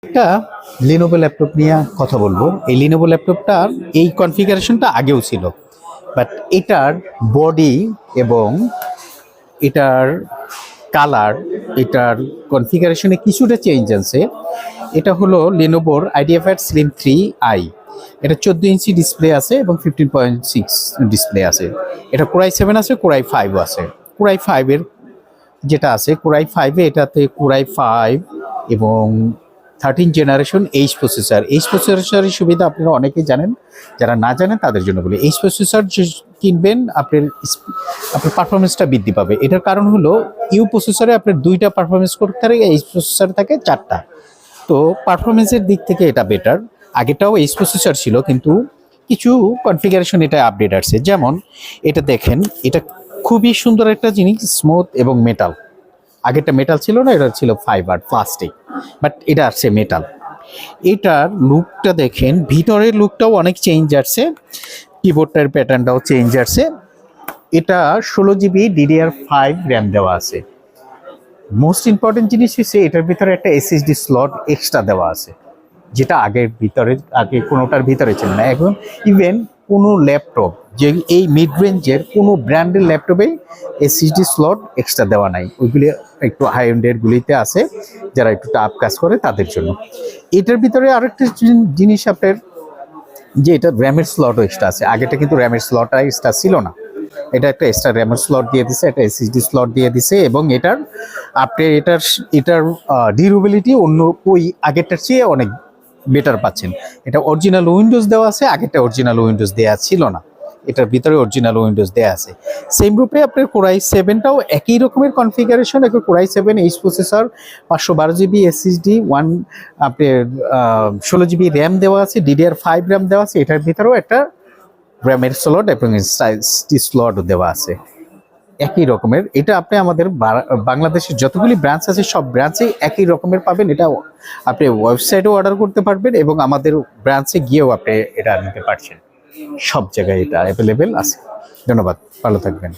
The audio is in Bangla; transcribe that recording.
একটা লিনোভো ল্যাপটপ নিয়ে কথা বলবো। এই লিনোভো ল্যাপটপটার এই কনফিগারেশনটা আগেও ছিল, বাট এটার বডি এবং এটার কালার, এটার কনফিগারেশনে কিছুটা চেঞ্জ আছে। এটা হলো লিনোভোর আইডিয়াপ্যাড স্লিম 3i। এটা 14 ইঞ্চি ডিসপ্লে আছে এবং 15.6 ডিসপ্লে আছে। এটা কোরাই 7 আছে, কোরাই 5 আছে। কোরাই 5-এর যেটা আছে, কোরাই 5-এ এটাতে কোরাই 5 এবং 13 জেনারেশন এইচ প্রসেসর। এইচ প্রসেসরের সুবিধা আপনারা অনেকেই জানেন, যারা না জানেন তাদের জন্য বলি। এইচ প্রসেসর যে কিনবেন আপনার পারফরমেন্সটা বৃদ্ধি পাবে। এটার কারণ হলো ইউ প্রসেসরে আপনার 2টা পারফরমেন্স করতে থাকে, এইচ প্রসেসরে থাকে 4টা। তো পারফরমেন্সের দিক থেকে এটা বেটার। আগেটাও এইচ প্রসেসর ছিল, কিন্তু কিছু কনফিগারেশন এটা আপডেট আসছে। যেমন এটা দেখেন, এটা খুবই সুন্দর একটা জিনিস, স্মুথ এবং মেটাল। আগেরটা মেটাল ছিল না, এটা ছিল ফাইবার প্লাস্টিক, বাট এটা আসছে মেটাল। এটার লুকটা দেখেন, ভিতরের লুকটাও অনেক চেঞ্জ আসছে, কিবোর্ডটার প্যাটার্নটাও চেঞ্জ আসছে। এটা 16 GB DDR5 র্যাম দেওয়া আছে। মোস্ট ইম্পর্টেন্ট জিনিস হচ্ছে এটার ভিতরে একটা এসএসডি স্লট এক্সট্রা দেওয়া আছে, যেটা আগে কোনোটার ভিতরে ছিল না। এখন ইভেন কোনো ল্যাপটপ, যে এই মিড রেঞ্জের কোনো ব্র্যান্ডের ল্যাপটপে এসএসডি স্লট এক্সট্রা দেওয়া নাই। ওইগুলি একটু হাই এন্ডের গুলিতে আছে, যারা একটু টাফ কাজ করে তাদের জন্য। এটার ভিতরে আরেকটা জিনিস আপনার, যে এটা র্যামের স্লটও এক্সট্রা আছে। আগেটা কিন্তু র্যামের স্লটটা এক্সট্রা ছিল না, এটা একটা এক্সট্রা র্যামের স্লট দিয়ে দিছে, একটা এসএসডি স্লট দিয়ে দিছে। এবং এটার আপনি এটার ডিউরেবিলিটি অন্য ওই আগেরটার চেয়ে অনেক বেটার পাচ্ছেন। এটা অরিজিনাল উইন্ডোজ দেওয়া আছে, আগেরটা অরিজিনাল উইন্ডোজ দেওয়া ছিল না, এটার ভিতরে অরিজিনাল উইন্ডোজ দেওয়া আছে। সেম রূপে আপনার কোরাই 7টাও একই রকমের কনফিগারেশন। একটা core i 7 H processor, 512 GB SSD, আপনার 16 GB র্যাম দেওয়া আছে, DDR5 র্যাম দেওয়া আছে। এটার ভিতরেও একটা র্যামের স্লট এবং স্লট দেওয়া আছে একই রকমের। এটা আপনি আমাদের বাংলাদেশের যতগুলি ব্রাঞ্চ আছে সব ব্রাঞ্চে একই রকমের পাবেন। এটা আপনি ওয়েবসাইটেও অর্ডার করতে পারবেন এবং আমাদের ব্রাঞ্চে গিয়েও আপনি এটা নিতে পারছেন। সব জায়গায় এটা অ্যাভেলেবেল আছে। ধন্যবাদ, ভালো থাকবেন।